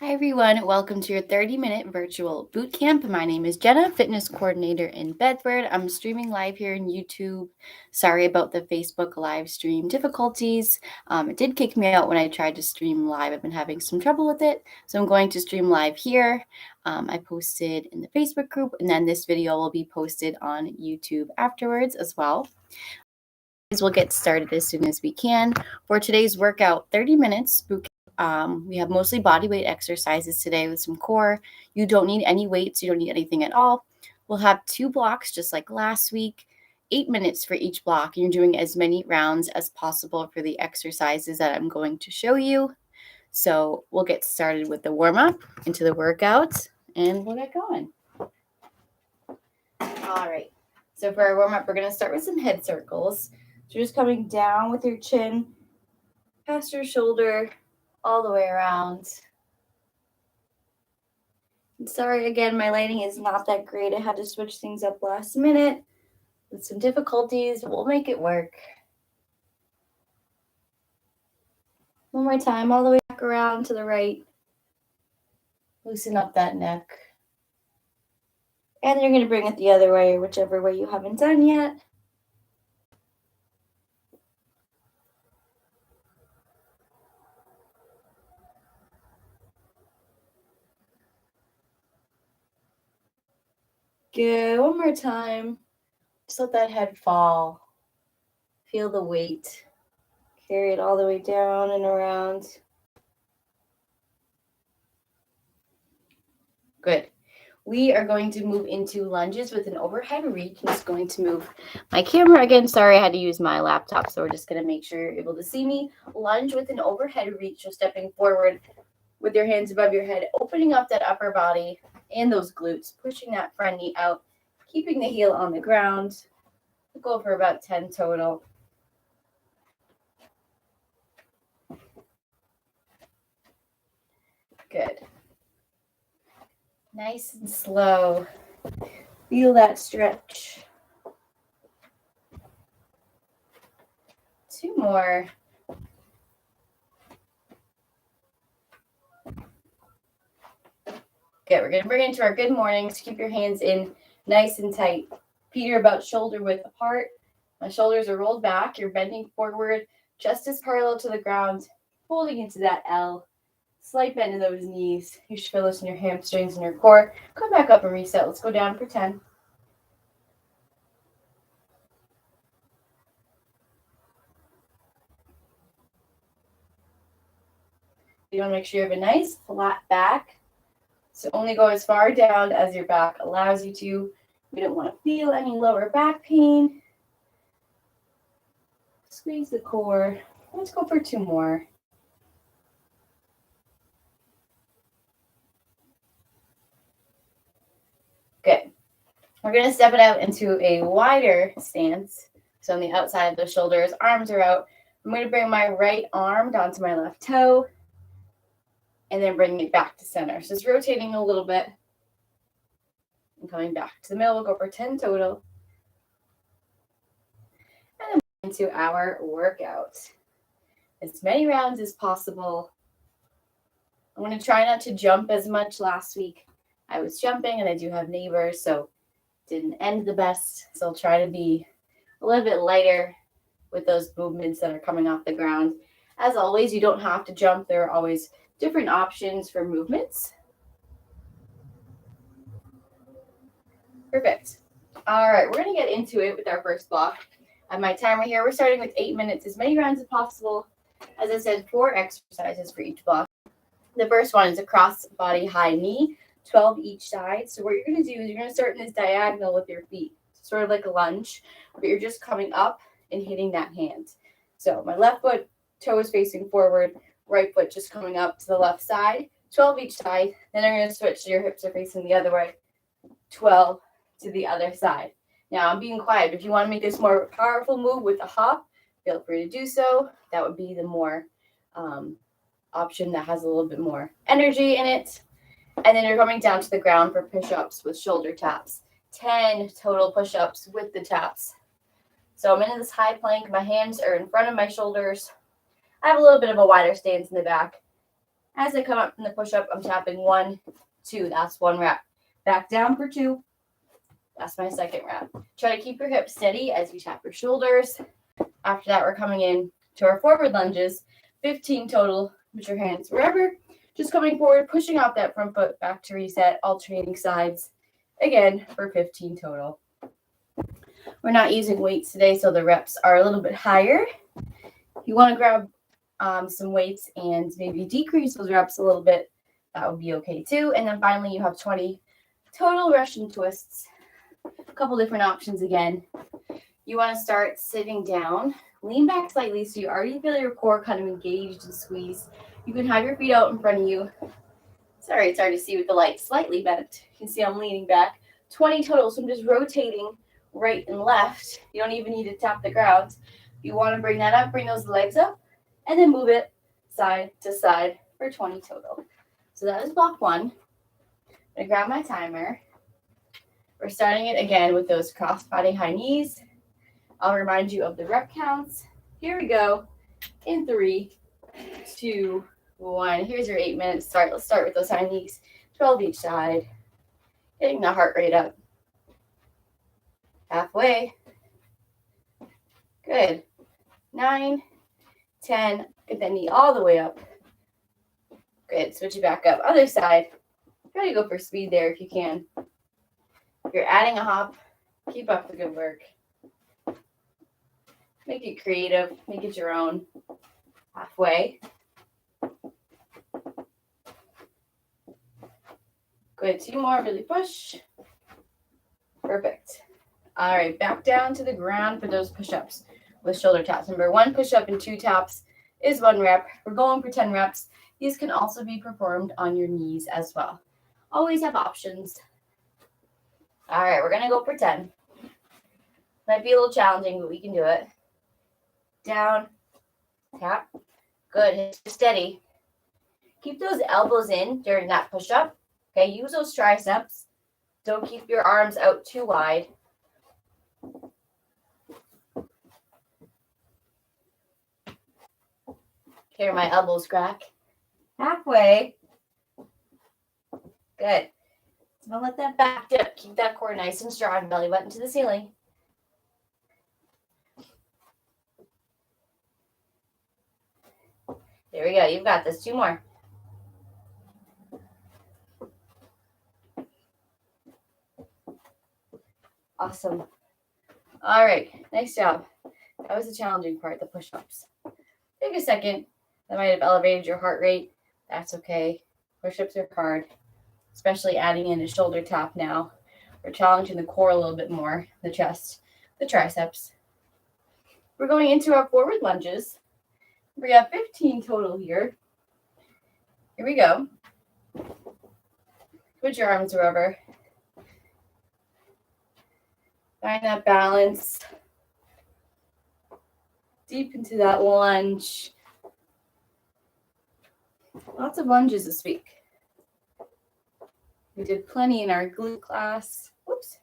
Hi everyone, welcome to your 30-minute virtual boot camp. My name is Jenna, fitness coordinator in Bedford. I'm streaming live here in YouTube. Sorry about the Facebook live stream difficulties. It did kick me out when I tried to stream live. I've been having some trouble with it, so I'm going to stream live here. I posted in the Facebook group, and then this video will be posted on YouTube afterwards as well. We'll get started as soon as we can. For today's workout, 30 minutes boot camp. We have mostly body weight exercises today with some core. You don't need any weights. You don't need anything at all. We'll have 2 blocks just like last week, 8 minutes for each block. And you're doing as many rounds as possible for the exercises that I'm going to show you. So we'll get started with the warm-up into the workouts and we'll get going. All right. So for our warm-up, we're going to start with some head circles. So just coming down with your chin, past your shoulder, all the way around. And sorry again, my lighting is not that great. I had to switch things up last minute with some difficulties. We'll make it work. One more time, all the way back around to the right. Loosen up that neck. And you're going to bring it the other way, whichever way you haven't done yet. Good. One more time. Just let that head fall. Feel the weight. Carry it all the way down and around. Good. We are going to move into lunges with an overhead reach. I'm just going to move my camera again. Sorry, I had to use my laptop, so we're just going to make sure you're able to see me. Lunge with an overhead reach, so stepping forward with your hands above your head, opening up that upper body and those glutes, pushing that front knee out, keeping the heel on the ground. We'll go for about 10 total. Good. Nice and slow. Feel that stretch. 2 more. Okay, we're going to bring it into our good mornings. Keep your hands in nice and tight. Feet are about shoulder width apart. My shoulders are rolled back. You're bending forward, chest is parallel to the ground, holding into that L. Slight bend in those knees. You should feel this in your hamstrings and your core. Come back up and reset. Let's go down for 10. You want to make sure you have a nice flat back. So only go as far down as your back allows you to. We don't want to feel any lower back pain. Squeeze the core. Let's go for 2 more. Good. We're going to step it out into a wider stance. So on the outside of the shoulders, arms are out. I'm going to bring my right arm down to my left toe and then bring it back to center. So it's rotating a little bit and coming back to the middle. We'll go for 10 total. And then into our workout. As many rounds as possible. I'm going to try not to jump as much. Last week I was jumping and I do have neighbors, so didn't end the best. So I'll try to be a little bit lighter with those movements that are coming off the ground. As always, you don't have to jump. There are always different options for movements. Perfect. All right, we're going to get into it with our first block. I have my timer here. We're starting with 8 minutes, as many rounds as possible. As I said, 4 exercises for each block. The first one is a cross body high knee, 12 each side. So what you're going to do is you're going to start in this diagonal with your feet, sort of like a lunge, but you're just coming up and hitting that hand. So my left foot, toe is facing forward, right foot just coming up to the left side, 12 each side. Then I'm going to switch so your hips are facing the other way, 12 to the other side. Now I'm being quiet. If you want to make this more powerful move with a hop, feel free to do so. That would be the more option that has a little bit more energy in it. And then you're coming down to the ground for push-ups with shoulder taps. 10 total push-ups with the taps. So I'm in this high plank. My hands are in front of my shoulders. I have a little bit of a wider stance in the back. As I come up from the push-up, I'm tapping 1, 2. That's 1 rep. Back down for 2. That's my 2nd rep. Try to keep your hips steady as you tap your shoulders. After that, we're coming in to our forward lunges. 15 total. Put your hands wherever. Just coming forward, pushing off that front foot, back to reset, alternating sides. Again, for 15 total. We're not using weights today, so the reps are a little bit higher. You want to grab some weights and maybe decrease those reps a little bit. That would be okay too. And then finally, you have 20 total Russian twists. A couple different options again. You want to start sitting down. Lean back slightly so you already feel your core kind of engaged and squeezed. You can have your feet out in front of you. Sorry, it's hard to see with the light. Slightly bent. You can see I'm leaning back. 20 total, so I'm just rotating right and left. You don't even need to tap the ground. If you want to bring that up, bring those legs up, and then move it side to side for 20 total. So that is block 1. I'm going to grab my timer. We're starting it again with those cross-body high knees. I'll remind you of the rep counts. Here we go. In 3, 2, 1. Here's your 8-minute start. Let's start with those high knees. 12 each side. Getting the heart rate up. Halfway. Good. 9, 10. Get that knee all the way up. Good. Switch it back up. Other side. Try to go for speed there if you can. If you're adding a hop, keep up the good work. Make it creative. Make it your own. Halfway. Good. 2 more. Really push. Perfect. All right. Back down to the ground for those push-ups with shoulder taps. Remember, 1 push-up and 2 taps is 1 rep. We're going for 10 reps. These can also be performed on your knees as well. Always have options. All right. We're going to go for 10. Might be a little challenging, but we can do it. Down. Tap. Good. Hit steady. Keep those elbows in during that push-up. Okay, use those triceps. Don't keep your arms out too wide. Hear my elbows crack. Halfway. Good. Don't let that back dip. Keep that core nice and strong. Belly button to the ceiling. There we go. You've got this. 2 more. Awesome. All right. Nice job. That was the challenging part, the push-ups. Take a second. That might have elevated your heart rate. That's okay. Push-ups are hard, especially adding in a shoulder tap now. We're challenging the core a little bit more, the chest, the triceps. We're going into our forward lunges. We have 15 total here. Here we go. Put your arms wherever. Find that balance. Deep into that lunge. Lots of lunges this week. We did plenty in our glute class. Whoops.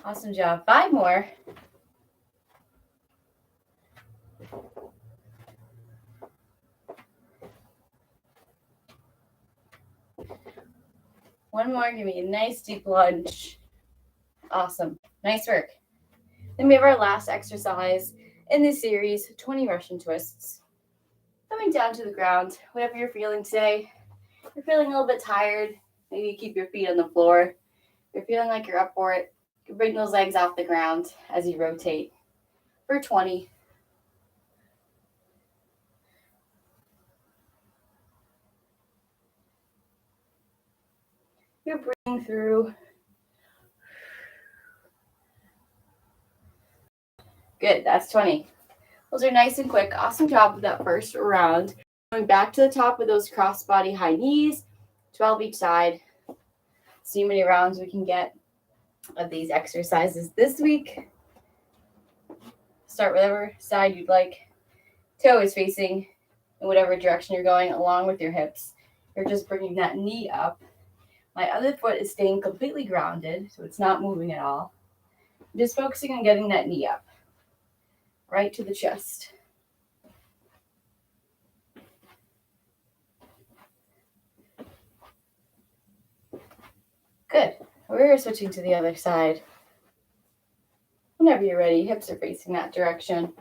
Awesome job. 5 more. One more. Give me a nice deep lunge. Awesome. Nice work. Then we have our last exercise in this series, 20 Russian twists. Coming down to the ground, whatever you're feeling today. If you're feeling a little bit tired, maybe you keep your feet on the floor. If you're feeling like you're up for it, you can bring those legs off the ground as you rotate for 20. You're breathing through. Good, that's 20. Those are nice and quick. Awesome job with that first round. Going back to the top with those cross-body high knees, 12 each side. See how many rounds we can get of these exercises this week. Start whatever side you'd like. Toe is facing in whatever direction you're going along with your hips. You're just bringing that knee up. My other foot is staying completely grounded, so it's not moving at all. Just focusing on getting that knee up, right to the chest. Good. We're switching to the other side. Whenever you're ready, hips are facing that direction.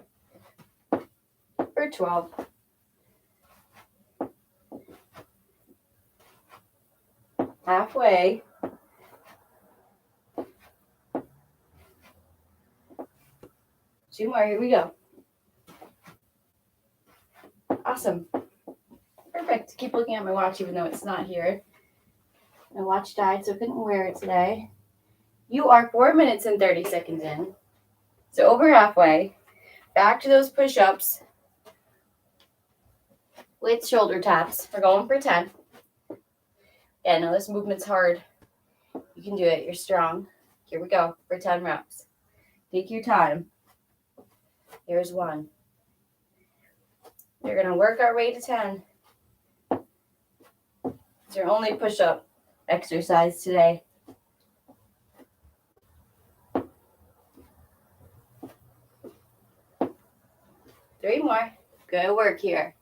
For 12. Halfway. Two more, here we go. Awesome. Perfect. Keep looking at my watch even though it's not here. My watch died, so I couldn't wear it today. You are 4 minutes and 30 seconds in. So over halfway. Back to those push-ups with shoulder taps. We're going for 10. Yeah, no, this movement's hard. You can do it. You're strong. Here we go for 10 reps. Take your time. Here's 1. You're going to work our way to 10. It's your only push-up exercise today. 3 more. Good work here.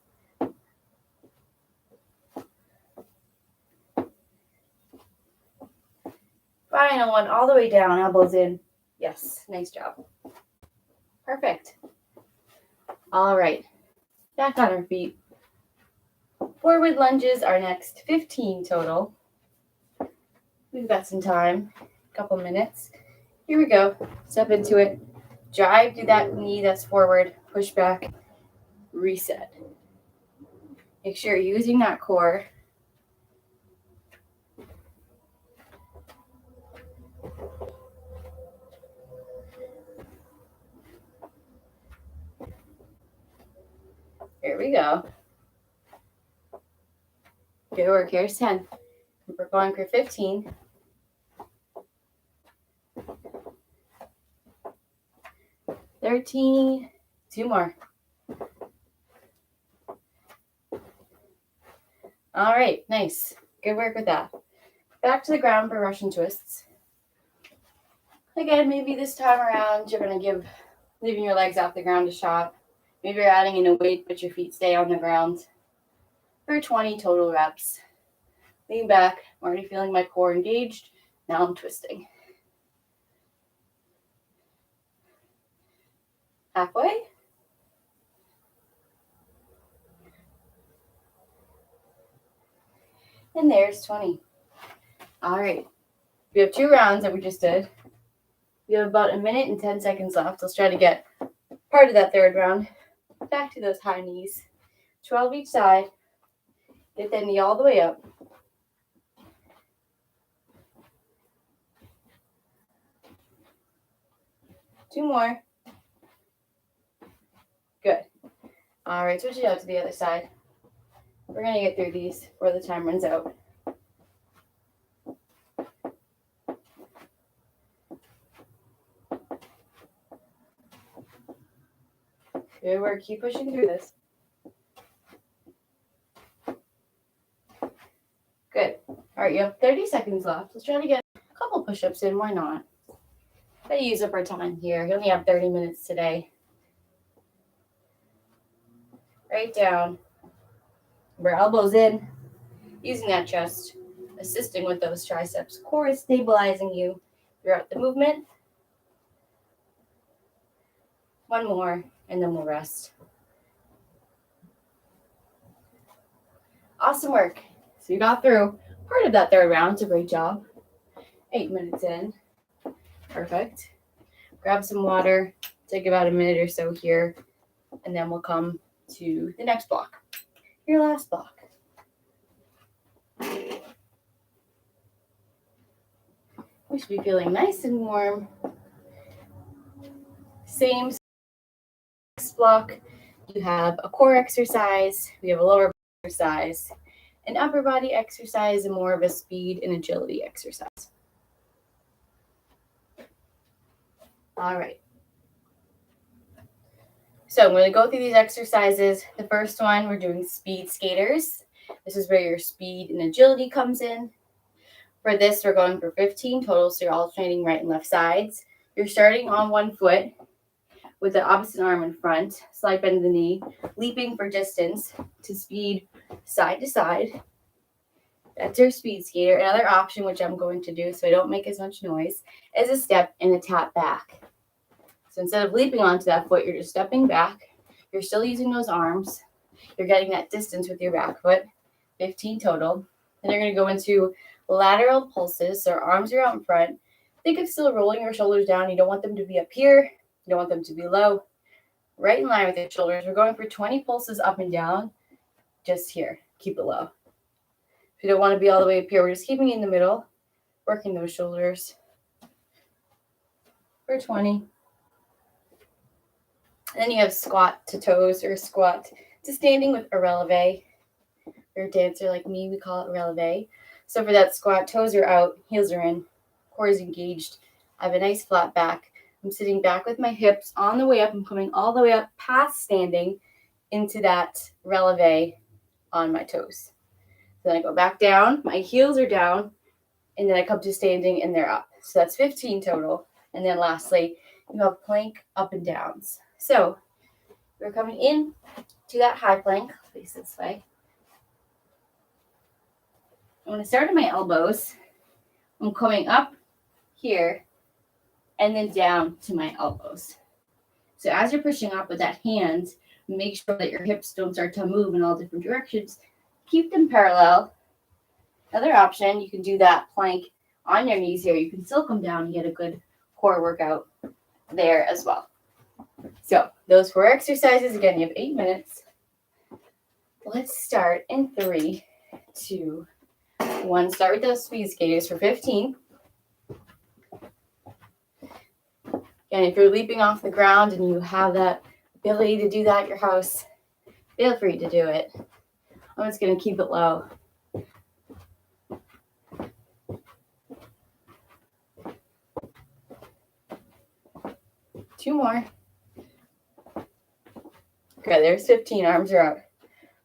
Final one, all the way down, elbows in. Yes, nice job. Perfect. All right, back on our feet. Forward lunges are next, 15 total. We've got some time, a couple minutes. Here we go. Step into it. Drive through that knee that's forward. Push back. Reset. Make sure you're using that core. Here we go. Good work. Here's 10. We're going for 15. $13. 2 more. All right, nice. Good work with that. Back to the ground for Russian twists. Again, maybe this time around you're going to leaving your legs off the ground a shot. Maybe you're adding in a weight, but your feet stay on the ground. For 20 total reps. Lean back. I'm already feeling my core engaged. Now I'm twisting. Halfway. And there's 20. All right. We have 2 rounds that we just did. We have about 1 minute and 10 seconds left. Let's try to get part of that 3rd round. Back to those high knees. 12 each side. Get that knee all the way up. Two more. Good. All right, switch it out to the other side. We're going to get through these before the time runs out. Good work. Keep pushing through this. Good. All right, you have 30 seconds left. Let's try to get a couple push-ups in. Why not? Gotta use up our time here. You only have 30 minutes today. Right down. We're elbows in. Using that chest. Assisting with those triceps. Core is stabilizing you throughout the movement. 1 more, and then we'll rest. Awesome work. So you got through part of that 3rd round. It's a great job. 8 minutes in. Perfect. Grab some water. Take about 1 minute or so here. And then we'll come to the next block. Your last block. We should be feeling nice and warm. Same block. You have a core exercise. We have a lower body exercise. An upper body exercise and more of a speed and agility exercise. All right. So I'm going to go through these exercises. The first one, we're doing speed skaters. This is where your speed and agility comes in. For this, we're going for 15 total, so you're alternating right and left sides. You're starting on one foot with the opposite arm in front, slight bend of the knee, leaping for distance to speed side to side. That's your speed skater. Another option, which I'm going to do so I don't make as much noise, is a step and a tap back. So instead of leaping onto that foot, you're just stepping back. You're still using those arms. You're getting that distance with your back foot, 15 total. Then you're going to go into lateral pulses, so our arms are out in front. Think of still rolling your shoulders down. You don't want them to be up here. You don't want them to be low. Right in line with your shoulders. We're going for 20 pulses up and down, just here. Keep it low. If you don't want to be all the way up here, we're just keeping it in the middle, working those shoulders for 20. And then you have squat to toes or squat to standing with a releve. You're a dancer like me, we call it releve. So for that squat, toes are out, heels are in, core is engaged. I have a nice flat back. I'm sitting back with my hips on the way up. I'm coming all the way up past standing into that releve on my toes. Then I go back down, my heels are down, and then I come to standing and they're up. So that's 15 total. And then lastly, you have plank up and downs. So we're coming in to that high plank, face this way. I'm going to start at my elbows. I'm coming up here and then down to my elbows. So as you're pushing up with that hand, make sure that your hips don't start to move in all different directions. Keep them parallel. Another option, you can do that plank on your knees here. You can still come down and get a good core workout there as well. So those 4 exercises, again, you have 8 minutes. Let's start in 3, 2, 1. Start with those speed skaters for 15. And if you're leaping off the ground and you have that ability to do that at your house, feel free to do it. I'm just going to keep it low. Two more. Okay, there's 15. Arms are out.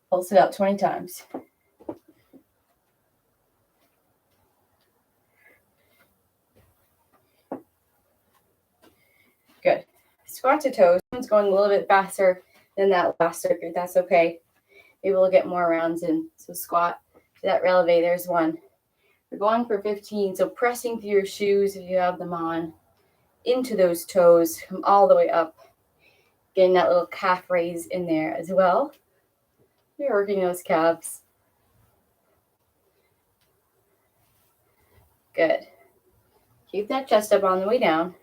Pulse it out 20 times. Good. Squat to toes. One's going a little bit faster than that last circuit. That's okay. Maybe we'll get more rounds in. So squat to that releve. There's 1. We're going for 15. So pressing through your shoes if you have them on into those toes. Come all the way up. Getting that little calf raise in there as well. You're working those calves. Good. Keep that chest up on the way down.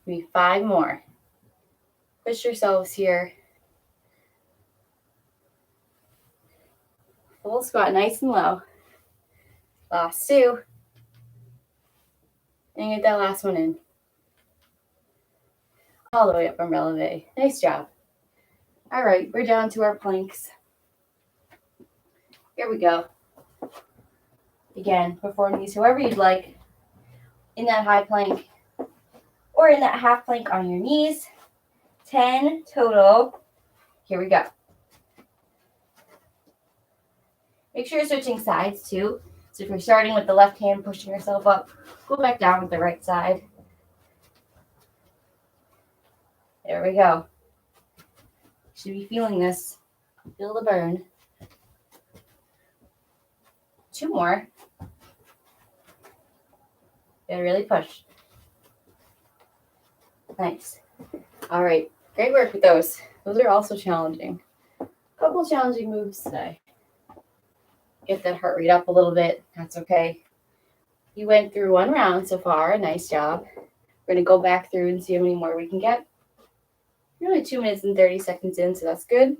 Maybe 5 more. Push yourselves here. Full squat, nice and low. Last 2. And get that last one in. All the way up from releve. Nice job. All right, we're down to our planks. Here we go. Again, perform these however you'd like. In that high plank or in that half plank on your knees. 10 total. Here we go. Make sure you're switching sides too. So if you're starting with the left hand, pushing yourself up, go back down with the right side. There we go. Should be feeling this. Feel the burn. 2 more. Gotta really push. Nice. All right. Great work with those. Those are also challenging. A couple challenging moves today. Get that heart rate up a little bit. That's okay. You went through 1 round so far. Nice job. We're going to go back through and see how many more we can get. You're only 2 minutes and 30 seconds in, so that's good.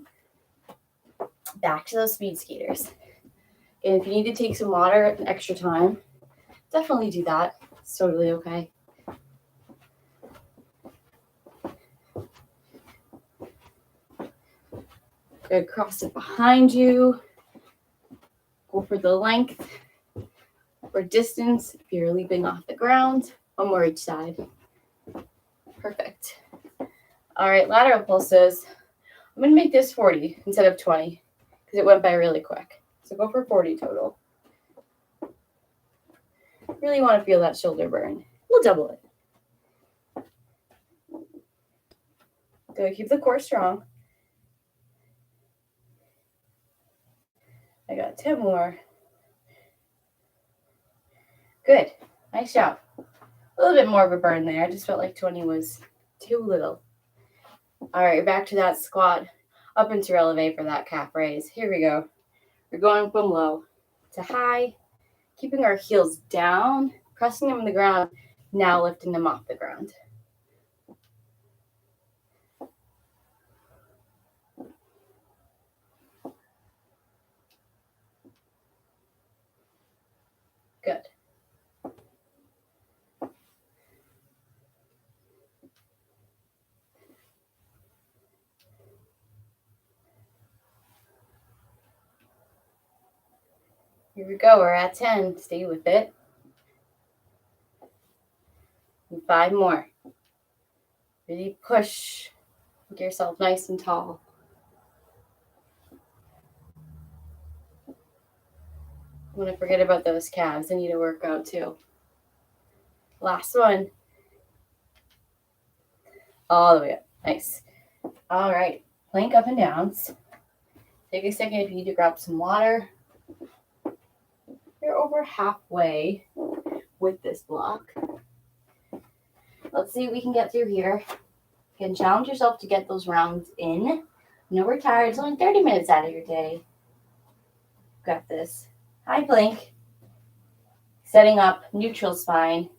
Back to those speed skaters. And if you need to take some water and extra time, definitely do that. It's totally okay. Good. Cross it behind you. Go for the length or distance if you're leaping off the ground. 1 more each side. Perfect. All right, lateral pulses. I'm going to make this 40 instead of 20 because it went by really quick. So go for 40 total. Really want to feel that shoulder burn. We'll double it. Good. Keep the core strong. I got 10 more. Good. Nice job. A little bit more of a burn there. I just felt like 20 was too little. All right, back to that squat. Up into releve for that calf raise. Here we go. We're going from low to high, keeping our heels down, pressing them on the ground, now lifting them off the ground. Good. Here we go. We're at 10. Stay with it. And 5 more. Really push. Make yourself nice and tall. I'm going to forget about those calves. I need to work out too. Last one. All the way up. Nice. All right. Plank up and downs. Take a second if you need to grab some water. You're over halfway with this block. Let's see what we can get through here. You can challenge yourself to get those rounds in. No, we're tired. It's only 30 minutes out of your day. Got this. High plank. Setting up neutral spine.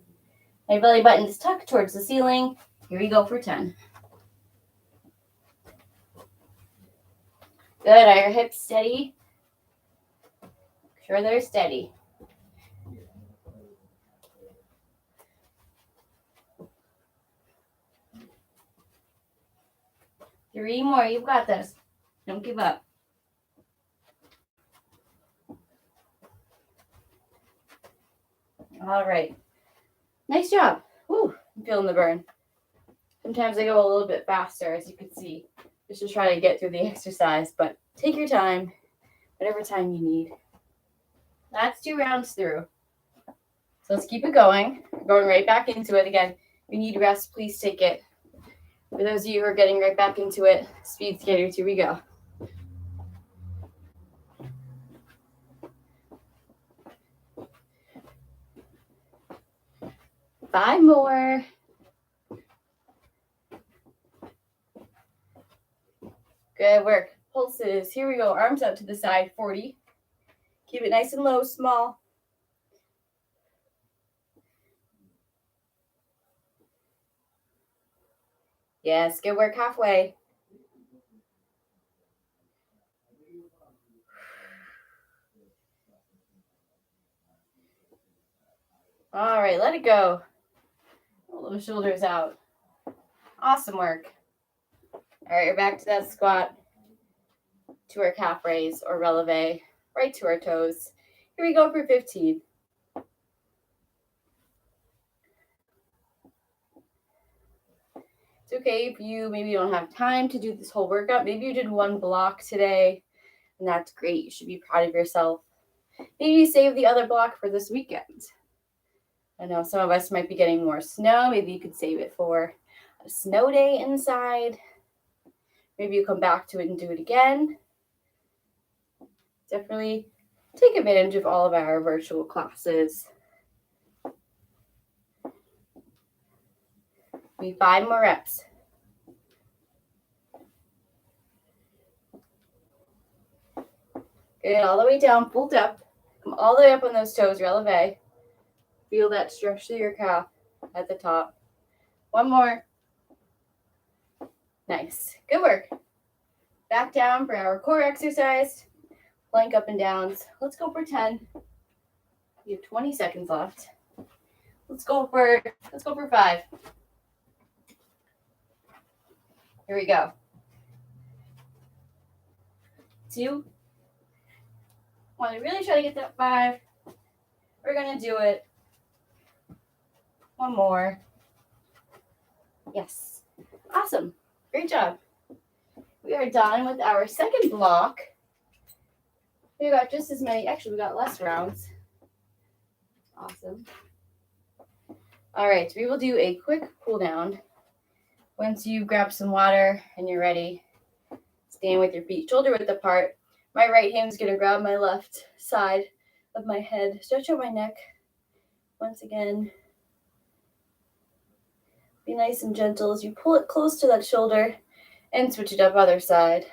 My belly button is tucked towards the ceiling. Here we go for 10. Good. Are your hips steady? Make sure they're steady. Three more. You've got this. Don't give up. All right. Nice job. Whew, I'm feeling the burn. Sometimes I go a little bit faster, as you can see, just to try to get through the exercise, but take your time, whatever time you need. That's 2 rounds through. So let's keep it going. We're going right back into it again. If you need rest, please take it. For those of you who are getting right back into it, speed skaters, here we go. Five more. Good work. Pulses. Here we go. Arms out to the side. 40. Keep it nice and low, small. Yes, good work halfway. All right, let it go. Pull those shoulders out. Awesome work. All right, we're back to that squat, to our calf raise or releve, right to our toes. Here we go for 15. It's okay if you maybe don't have time to do this whole workout. Maybe you did one block today, and that's great. You should be proud of yourself. Maybe you save the other block for this weekend. I know some of us might be getting more snow. Maybe you could save it for a snow day inside. Maybe you come back to it and do it again. Definitely take advantage of all of our virtual classes. We 5 more reps. Good, all the way down, pulled up. Come all the way up on those toes, releve. Feel that stretch through your calf at the top. One more. Nice, good work. Back down for our core exercise. Plank up and downs. Let's go for 10. We have 20 seconds left. Let's go for 5. Here we go. 2. Want to really try to get that 5. We're gonna do it. One more. Yes. Awesome. Great job. We are done with our second block. We got just as many. Actually, we got less rounds. Awesome. All right, so we will do a quick cool down. Once you grab some water and you're ready, stand with your feet shoulder width apart. My right hand is going to grab my left side of my head, stretch out my neck. Once again, be nice and gentle as you pull it close to that shoulder and switch it up other side.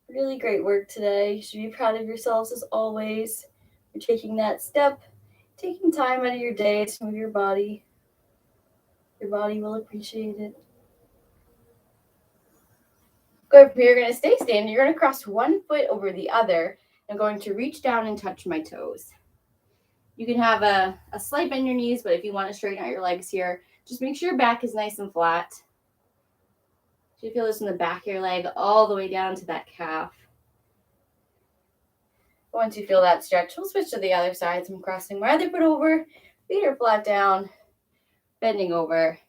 Really great work today. You should be proud of yourselves as always. You're taking that step, taking time out of your day to move your body. Your body will appreciate it. Good. You're going to stay standing. You're going to cross one foot over the other. I'm going to reach down and touch my toes. You can have a slight bend in your knees, but if you want to straighten out your legs here, just make sure your back is nice and flat. So you feel this in the back of your leg all the way down to that calf. Once you feel that stretch, we'll switch to the other side. So I'm crossing my other foot over, feet are flat down, bending over,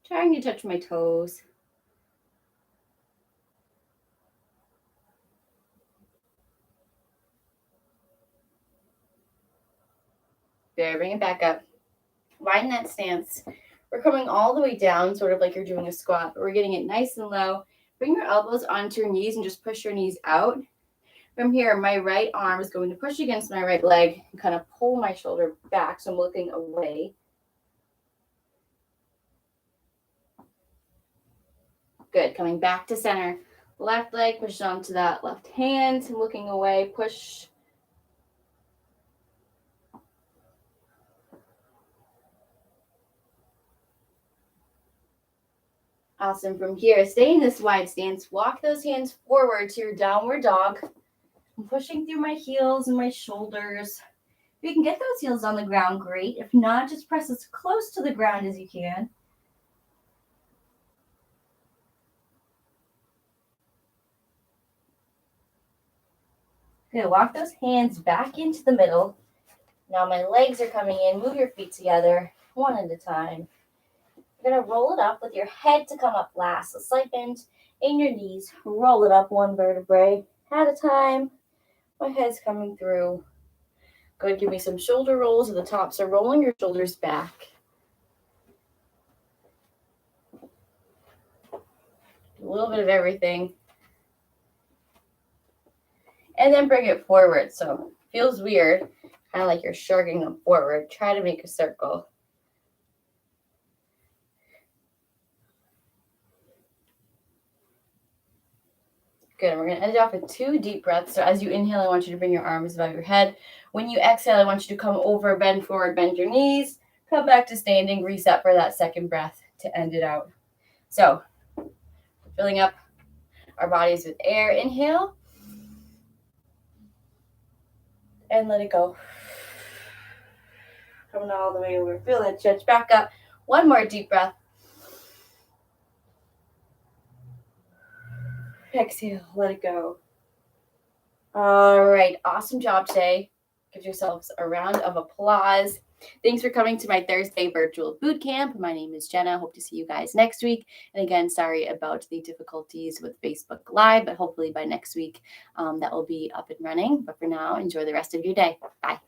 trying to touch my toes. There, bring it back up. Widen that stance. We're coming all the way down, sort of like you're doing a squat, but we're getting it nice and low. Bring your elbows onto your knees and just push your knees out. From here, my right arm is going to push against my right leg and kind of pull my shoulder back, so I'm looking away. Good. Coming back to center. Left leg, push onto that left hand, looking away, push. Awesome. From here, stay in this wide stance. Walk those hands forward to your downward dog. I'm pushing through my heels and my shoulders. If you can get those heels on the ground, great. If not, just press as close to the ground as you can. Good. Walk those hands back into the middle. Now my legs are coming in. Move your feet together, one at a time. You're going to roll it up with your head to come up last. A slight bend in your knees. Roll it up one vertebrae at a time. My head's coming through. Good. Give me some shoulder rolls at the top. So rolling your shoulders back. A little bit of everything. And then bring it forward. So it feels weird. Kind of like you're shrugging them forward. Try to make a circle. Good. We're going to end it off with 2 deep breaths. So as you inhale, I want you to bring your arms above your head. When you exhale, I want you to come over, bend forward, bend your knees, come back to standing, reset for that second breath to end it out. So filling up our bodies with air. Inhale. And let it go. Coming all the way over. Feel that stretch back up. One more deep breath. Exhale, let it go. All right, awesome job today. Give yourselves a round of applause. Thanks for coming to my Thursday virtual boot camp. My name is Jenna. Hope to see you guys next week. And again, sorry about the difficulties with Facebook Live, but hopefully by next week that will be up and running. But for now, enjoy the rest of your day. Bye.